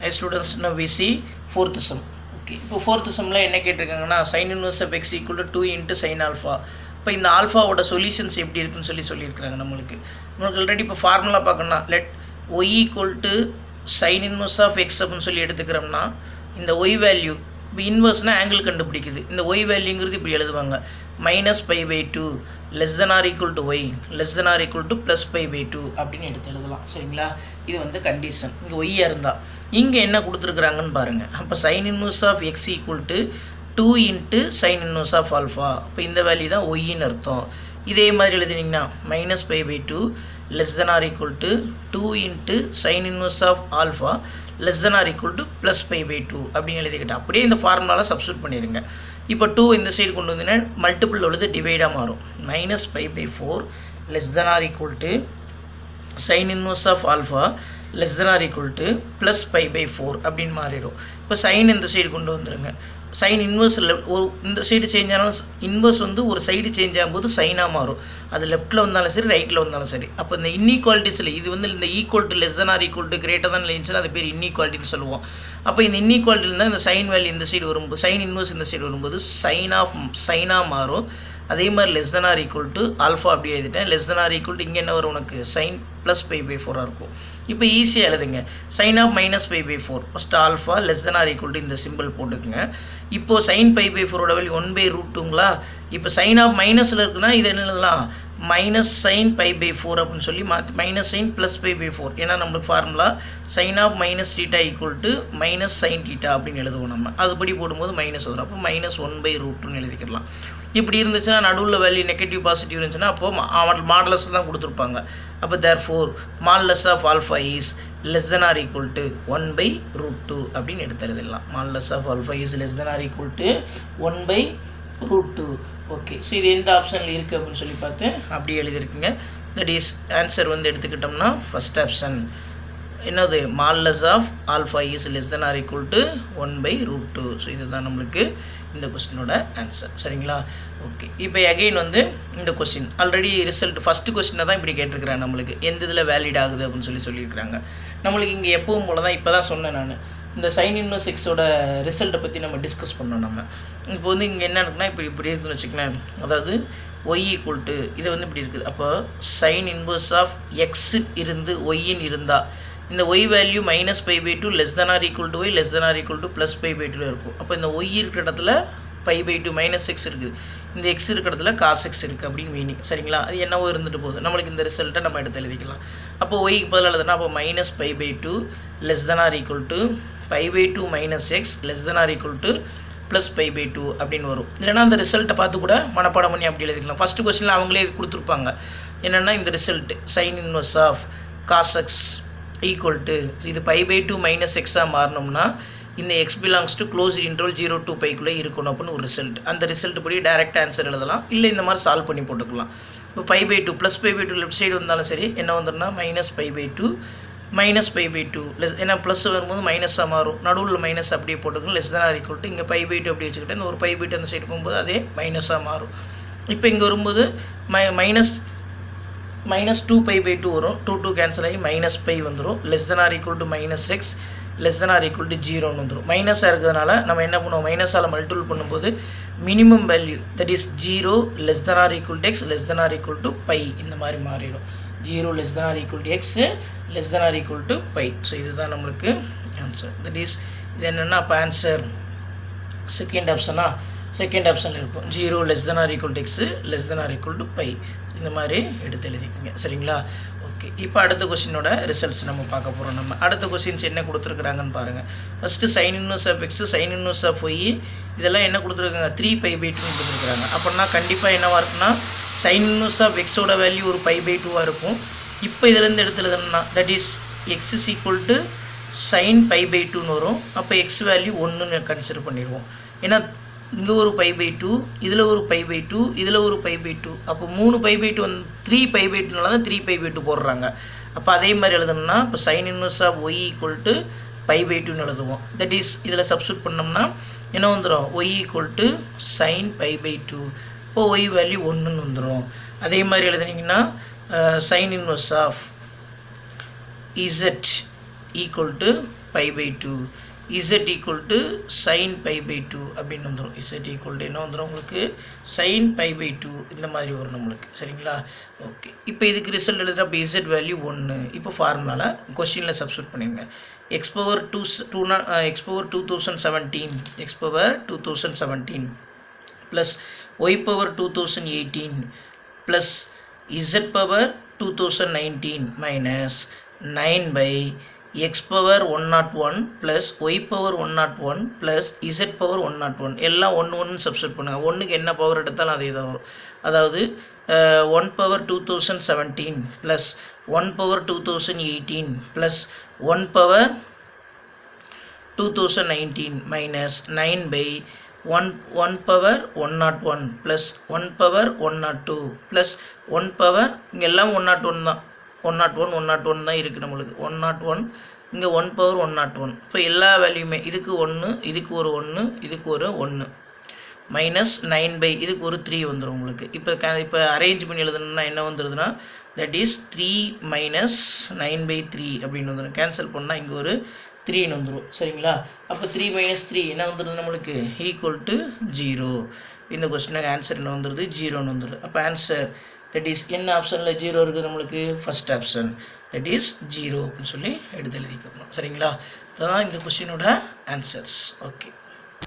Hi students, now we see fourth sum. Okay, இப்போ fourth sumல என்ன கேட்டிருக்காங்கன்னா sin inverse of x equal to 2 into sin alpha. இப்போ இந்த ஆல்ஃபாவோட solutions எப்படி இருக்குன்னு சொல்லியிருக்காங்க நம்மளுக்கு ஆல்ரெடி இப்போ ஃபார்முலா பார்க்கணும்னா let y equal to sin inverse of x அப்படின்னு சொல்லி எடுத்துக்கிறோம்னா இந்த y வேல்யூ இப்போ இன்வர்ஸ்னால் ஆங்கிள் கண்டுபிடிக்குது. இந்த y வேல்யூங்கிறது இப்படி எழுதுவாங்க -π/2 less than or equal to y less than or equal to +π/2 அப்படின்னு எடுத்து எழுதலாம். சரிங்களா, இது வந்து கண்டிஷன். இங்கே ஒய்யாக இருந்தால் இங்கே என்ன கொடுத்துருக்குறாங்கன்னு பாருங்கள். அப்போ sin inverse of x equal to 2 into sin inverse of alpha. இப்போ இந்த வேல்யூ தான் ஒய்ன்னு அர்த்தம். இதே மாதிரி எழுதினீங்கன்னா -π/2 less than or equal to 2 into sin inverse of alpha less than or equal to +π/2 அப்படின்னு எழுதிக்கிட்டேன். அப்படியே இந்த ஃபார்முலாவில் சப்ஸ்டியூட் பண்ணிடுங்க. இப்போ 2 இந்த சைடு கொண்டு வந்தீங்கன்னா மல்டிபிள் உள்ளது டிவைடாக மாறும். -π/4 less than or equal to sin inverse of alpha less than or equal to +π/4 அப்படின்னு மாறிடும். இப்போ சைன் இந்த சைடு கொண்டு வந்துடுங்க. சைன் இன்வர்ஸில் இந்த சைடு சேஞ்ச் ஆனாலும் இன்வர்ஸ் வந்து ஒரு சைடு சேஞ்ச் ஆகும்போது சைனாக மாறும். அது லெஃப்ட்டில் வந்தாலும் சரி ரைட்டில் வந்தாலும் சரி. அப்போ இந்த இன்இக்வாலிட்டிஸில் இது வந்து இந்த equal to less than or equal to greater than இருந்துச்சுன்னா அது பேர் இன்இக்வாலிட்டின்னு சொல்லுவோம். அப்போ இந்த இன்இக்வாலிட்டியில் தான் இந்த சைன் வேல்யூ இந்த சைடு வரும்போது சைன் இன்வர்ஸ் இந்த சைடு வரும்போது சைனாக மாறும். அதே மாதிரி less than or equal to alpha அப்படி எழுதிட்டேன். Less than or equal to இங்கே என்ன வரும் உனக்கு சைன் +π/4 இருக்கும். இப்போ ஈஸியாக எழுதுங்க. Sine of -π/4 first alpha less than or equal to இந்த சிம்பிள் போட்டுக்குங்க. இப்போது சைன் π/4ஓட வேல்யூ 1/√2ங்களா. இப்போ சைன் ஆஃப் மைனஸில் இருக்குன்னா இது என்ன எழுதலாம் -sin π/4 அப்படின்னு சொல்லி மாற்றி -sin +π/4. ஏன்னா நம்மளுக்கு formula sine of -θ equal to -sin θ அப்படின்னு எழுதுவோம் நம்ம. அதுபடி போடும்போது மைனஸ் வரும். அப்போ -1/√2ன்னு எழுதிக்கலாம். இப்படி இருந்துச்சுன்னா நடுவில் வேல்யூ நெகட்டிவ் பாசிட்டிவ் இருந்துச்சுன்னா அப்போது மாடலஸ் தான் கொடுத்துருப்பாங்க. அப்போ therefore modulus of alpha is less than or equal to 1/√2 அப்படின்னு எடுத்து எழுதிடலாம். Modulus of alpha is less than or equal to 1/√2. Okay, so இது எந்த ஆப்ஷனில் இருக்குது அப்படின்னு சொல்லி பார்த்து அப்படியே எழுதியிருக்குங்க. தட் இஸ் ஆன்சர் வந்து எடுத்துக்கிட்டோம்னா ஃபஸ்ட் ஆப்ஷன் என்னது modulus of alpha is less than or equal to 1/√2. So இதுதான் நம்மளுக்கு இந்த கொஸ்டினோட ஆன்சர். சரிங்களா, ஓகே. இப்போ அகெயின் வந்து இந்த கொஸ்டின் ஆல்ரெடி ரிசல்ட் ஃபஸ்ட்டு கொஸ்டினை தான் இப்படி கேட்டிருக்கிறேன். நம்மளுக்கு எந்த இதில் வேலிட் ஆகுது அப்படின்னு சொல்லியிருக்கிறாங்க. நம்மளுக்கு இங்கே எப்பவும் போல தான் இப்போ தான் சொன்னேன் நான் இந்த சைன் இன்வர்ஸ் எக்ஸோட ரிசல்ட்டை பற்றி நம்ம டிஸ்கஸ் பண்ணோம். நம்ம இப்போ வந்து இங்கே என்ன இருக்குன்னா இப்படி இருக்குதுன்னு வச்சுக்கலாம். அதாவது y ஈக்குவல் டு இது வந்து இப்படி இருக்குது. அப்போ சைன் இன்வர்ஸ் ஆஃப் எக்ஸ் இருந்து ஒய்ன்னு இருந்தால் இந்த y value -π/2 less than or equal to y less than or equal to +π/2 இருக்கும். அப்போ இந்த y இருக்கிற இடத்துல π/2 -x இருக்குது. இந்த x இருக்கிற இடத்துல cos x இருக்குது அப்படின்னு மீனிங். சரிங்களா, அது என்னவோ இருந்துட்டு போகுது. நம்மளுக்கு இந்த ரிசல்ட்டை நம்ம எடுத்து எழுதிக்கலாம். அப்போ yக்கு பதில் எழுதுனா அப்போ -π/2 less than or equal to π/2 - x less than or equal to +π/2 அப்படின்னு வரும். இல்லைனா அந்த ரிசல்ட்டை பார்த்து கூட மனப்பாடம் பண்ணி அப்படி எழுதிக்கலாம். ஃபஸ்ட்டு கொஸ்டினில் அவங்களே கொடுத்துருப்பாங்க. என்னென்னா இந்த result sine inverse of cos x equal to இது π/2 - x மாறணும்னா இந்த x belongs to closed interval 0 to πக்குள்ளே இருக்கணும் அப்படின்னு ஒரு ரிசல்ட். அந்த ரிசல்ட் படி டேரெக்ட் ஆன்சர் எழுதலாம். இல்லை இந்த மாதிரி சால்வ் பண்ணி போட்டுக்கலாம். இப்போ π/2 +π/2 லெஃப்ட் சைடு வந்தாலும் சரி என்ன வந்துடும்னா -π/2 -π/2 ஏன்னா ப்ளஸ் வரும்போது மைனஸாக மாறும். நடுவில் மைனஸ் அப்படியே போட்டுக்கலாம். Less than or equal to இங்கே π/2 அப்படி வச்சுக்கிட்டு இந்த ஒரு π/2 அந்த சைடு போகும்போது அதே மைனஸாக மாறும். இப்போ இங்கே வரும்போது -2π/2 வரும். 2 கேன்சல் ஆகி -π வந்துடும். less than or equal to -x less than or equal to 0ன்னு வந்துடும். மைனஸாக இருக்கிறதுனால நம்ம என்ன பண்ணுவோம், மைனஸால் மல்டிபிள் பண்ணும்போது minimum value that is 0 less than or equal to x less than or equal to π இந்த மாதிரி மாறிடும். 0 less than or equal to x less than or equal to π. So இதுதான் நம்மளுக்கு ஆன்சர். தட் இஸ் இது என்னென்னா அப்போ answer second ஆப்ஷனில் இருக்கும். 0 less than or equal to x less than or equal to π இந்த மாதிரி எடுத்து எழுதிக்கோங்க. சரிங்களா, ஓகே. இப்போ அடுத்த கொஸ்டினோட ரிசல்ட்ஸ் நம்ம பார்க்க போகிறோம். நம்ம அடுத்த கொஸ்டின்ஸ் என்ன கொடுத்துருக்குறாங்கன்னு பாருங்கள். First sine inverse of x sine inverse of y இதெல்லாம் என்ன கொடுத்துருக்காங்க 3π/2 கொடுத்துருக்குறாங்க. அப்படின்னா கண்டிப்பாக என்னவாக இருக்குன்னா சைன் இன்வர்ஸ் ஆஃப் எக்ஸோட வேல்யூ ஒரு π/2 இருக்கும். இப்போ இதிலேருந்து எடுத்து எழுதணும்னா that is x is equal to sine π/2ன்னு வரும். அப்போ எக்ஸ் வேல்யூ 1ன்னு கன்சிடர் பண்ணிடுவோம். ஏன்னா இங்கே ஒரு π/2 இதில் ஒரு π/2 இதில் ஒரு π/2 அப்போ 3π/2 வந்து 3π/2னால தான் 3π/2 போடுறாங்க. அப்போ அதே மாதிரி எழுதணும்னா இப்போ sine inverse of y equal to π/2ன்னு எழுதுவோம். தட் இஸ் இதில் சப்ஸ்டியூட் பண்ணோம்னா என்ன வந்துடும் ஒய் ஈக்குவல் டு சைன் π/2. இப்போ ஒய் வேல்யூ 1ன்னு வந்துடும். அதே மாதிரி எழுதுனீங்கன்னா sine inverse of z equal to pi pi two, z equal to sine pi pi two அப்படின்னு வந்துடும். இசட் ஈக்குவல் டு என்ன வந்துடும் உங்களுக்கு, சைன் பை பை டூ இந்த மாதிரி வரும் நம்மளுக்கு. சரிங்களா? ஓகே, இப்போ இதுக்கு ரிசல்ட் எழுதுனா இப்போ இசட் வேல்யூ 1. இப்போ ஃபார்முலாவில் கொஸ்டினில் சப்ஸ்டியூட் பண்ணிடுங்க. X power 2017 plus y power 2018 plus z power 2019 minus 9 by x power 101 plus y power 101 plus z power 101 எல்லாம் 1 சப்ஸ்டியூட் பண்ணுங்கள். 1க்கு என்ன பவர் எடுத்தாலும் அதே தான் வரும். அதாவது 1 power 2017 plus 1 power 2018 plus 1 power 2019 minus 9 by 1 power 101 plus 1 power 102 plus 1 power இங்கே எல்லாம் 101 தான், 101 தான் இருக்குது நம்மளுக்கு. 101 இங்கே 1 பவர் 101. இப்போ எல்லா வேல்யூமே இதுக்கு 1, இதுக்கு ஒரு 1, இதுக்கு ஒரு 1 மைனஸ் 9 பை இதுக்கு ஒரு 3 வந்துடும் உங்களுக்கு. இப்போ அரேஞ்ச் பண்ணி எழுதணும்னா என்ன வந்துடுதுன்னா தட் இஸ் 3 மைனஸ் 9 பை 3 அப்படின்னு வந்துடும். கேன்சல் பண்ணால் இங்கே ஒரு 3 வந்துடும். சரிங்களா? அப்போ 3 மைனஸ் 3 என்ன வந்துடுது நம்மளுக்கு, ஈக்குவல் டு 0. இந்த கொஸ்டினுக்கு ஆன்சர் என்ன வந்துடுது, 0ன்னு வந்துடுது. அப்போ ஆன்சர் தட் இஸ் என்ன ஆப்ஷனில் 0 இருக்குது நம்மளுக்கு, ஃபஸ்ட் ஆப்ஷன் தட் இஸ் 0 அப்படின்னு சொல்லி எழுதிக்கணும். சரிங்களா? அதுதான் இந்த கொஸ்டினோட ஆன்சர்ஸ். ஓகே.